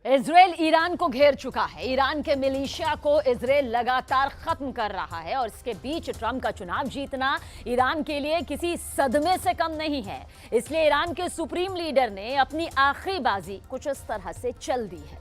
Israel Iran को घेर चुका है। ईरान के मिलिशिया को इजराइल लगातार खत्म कर रहा है और इसके बीच ट्रंप का चुनाव जीतना ईरान के लिए किसी सदमे से कम नहीं है। इसलिए ईरान के सुप्रीम लीडर ने अपनी आखिरी बाजी कुछ इस तरह से चल दी है।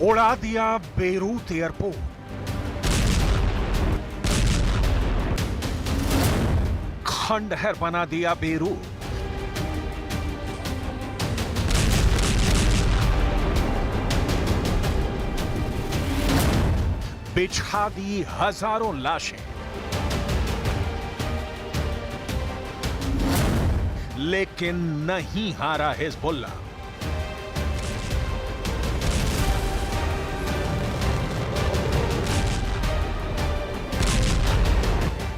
उड़ा दिया बेरूत एयरपोर्ट। खंडहर बना दिया बेरूत। बिछा दी हजारों लाशें। लेकिन नहीं हारा हिजबुल्लाह।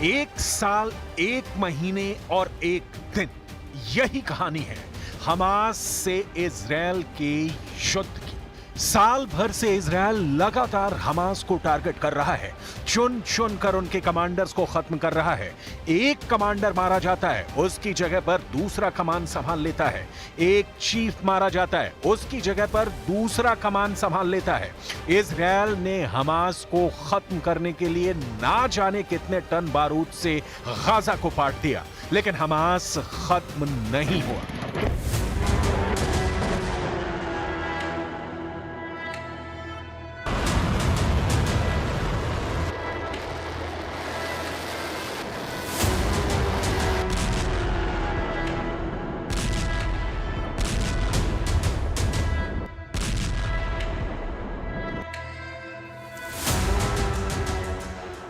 एक साल, एक महीने और एक दिन, यही कहानी है हमास से इजरायल के युद्ध की। साल भर से इजरायल लगातार हमास को टारगेट कर रहा है, चुन चुन कर उनके कमांडर्स को खत्म कर रहा है। एक कमांडर मारा जाता है, उसकी जगह पर दूसरा कमान संभाल लेता है। एक चीफ मारा जाता है, उसकी जगह पर दूसरा कमान संभाल लेता है। इजरायल ने हमास को खत्म करने के लिए ना जाने कितने टन बारूद से गाजा को पाट दिया, लेकिन हमास खत्म नहीं हुआ।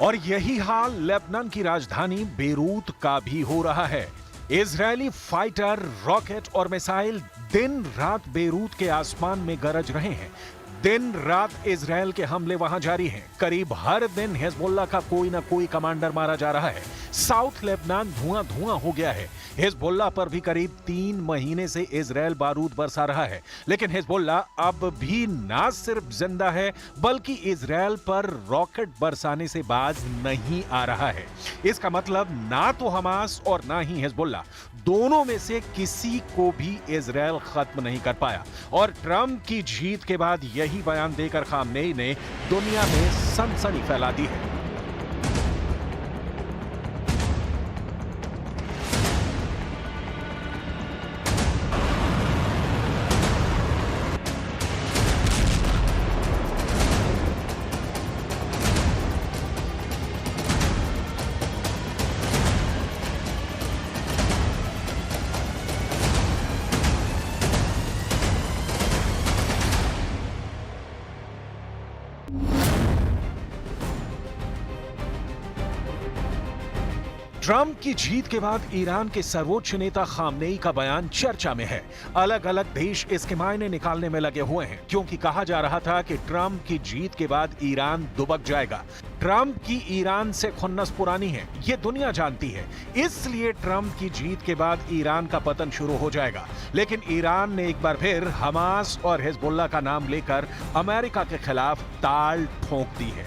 और यही हाल लेबनान की राजधानी बेरूत का भी हो रहा है। इजरायली फाइटर, रॉकेट और मिसाइल दिन रात बेरूत के आसमान में गरज रहे हैं। दिन रात इजरायल के हमले वहां जारी हैं। करीब हर दिन हिजबुल्लाह का कोई ना कोई कमांडर मारा जा रहा है। साउथ लेबनान धुआं धुआं हो गया है। हिजबुल्लाह पर भी करीब 3 महीने से इजरायल बारूद बरसा रहा है, लेकिन हिजबुल्लाह अब भी ना सिर्फ जिंदा है बल्कि इजरायल पर रॉकेट बरसाने से बाज नहीं आ रहा है। इसका मतलब ना तो हमास और ना ही हिजबुल्लाह, दोनों में से किसी को भी इजरायल खत्म नहीं कर पाया। और ट्रंप की जीत के बाद यही बयान देकर खामनेई ने दुनिया में सनसनी फैला दी है। ट्रंप की जीत के बाद ईरान के सर्वोच्च नेता खामनेई का बयान चर्चा में है। अलग अलग देश इसके मायने निकालने में लगे हुए हैं, क्योंकि कहा जा रहा था कि ट्रंप की जीत के बाद ईरान दुबक जाएगा। ट्रंप की ईरान से खुन्नस पुरानी है, ये दुनिया जानती है। इसलिए ट्रंप की जीत के बाद ईरान का पतन शुरू हो जाएगा। लेकिन ईरान ने एक बार फिर हमास और हिजबुल्लाह का नाम लेकर अमेरिका के खिलाफ ताल ठोक दी है।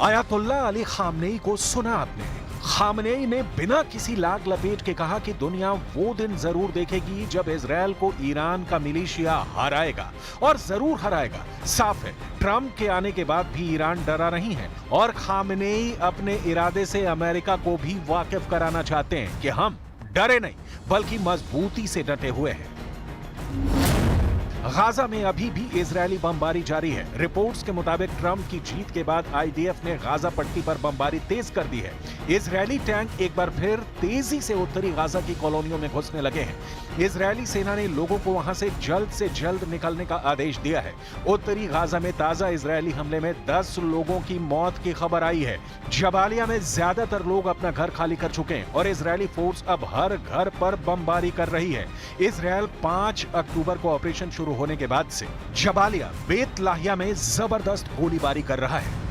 आयतुल्लाह अली खामनेई को सुना आपने। खामनेई ने बिना किसी लाग लपेट के कहा कि दुनिया वो दिन जरूर देखेगी जब इजरायल को ईरान का मिलिशिया हराएगा, और जरूर हराएगा। साफ है, ट्रंप के आने के बाद भी ईरान डरा नहीं है और खामनेई अपने इरादे से अमेरिका को भी वाकिफ कराना चाहते हैं कि हम डरे नहीं बल्कि मजबूती से डटे हुए हैं। गाजा में अभी भी इजरायली बमबारी जारी है। रिपोर्ट्स के मुताबिक ट्रंप की जीत के बाद आईडीएफ ने गाजा पट्टी पर बमबारी तेज कर दी है। इजरायली टैंक एक बार फिर तेजी से उत्तरी गाजा की कॉलोनियों में घुसने लगे हैं। इजरायली सेना ने लोगों को वहां से जल्द निकलने का आदेश दिया है। उत्तरी गाजा में ताजा इजरायली हमले में 10 लोगों की मौत की खबर आई है। जबालिया में ज्यादातर लोग अपना घर खाली कर चुके हैं और इजरायली फोर्स अब हर घर पर बमबारी कर रही है। इजरायल 5 अक्टूबर को ऑपरेशन शुरू होने के बाद से जबालिया, बेत लाहिया में जबरदस्त गोलीबारी कर रहा है।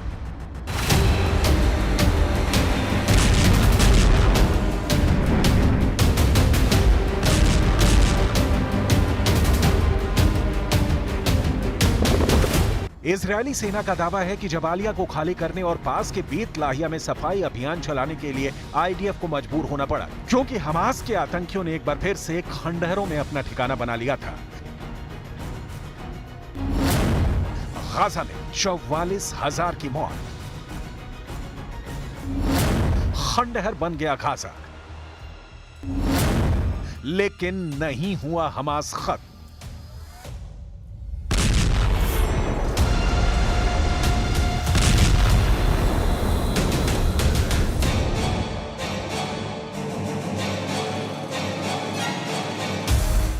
इजरायली सेना का दावा है कि जबालिया को खाली करने और पास के बेत लाहिया में सफाई अभियान चलाने के लिए आईडीएफ को मजबूर होना पड़ा, क्योंकि हमास के आतंकियों ने एक बार फिर से खंडहरों में अपना ठिकाना बना लिया था। गाजा में 44,000 की मौत, खंडहर बन गया गाजा, लेकिन नहीं हुआ हमास खत्म।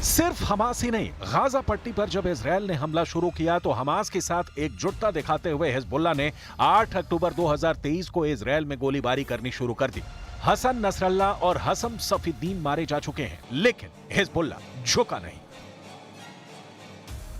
सिर्फ हमास ही नहीं, गाजा पट्टी पर जब इजरायल ने हमला शुरू किया तो हमास के साथ एकजुटता दिखाते हुए हिजबुल्लाह ने 8 अक्टूबर 2023 को इजरायल में गोलीबारी करनी शुरू कर दी। हसन नसरल्लाह और हसन सफीद्दीन मारे जा चुके हैं, लेकिन हिजबुल्लाह झुका नहीं।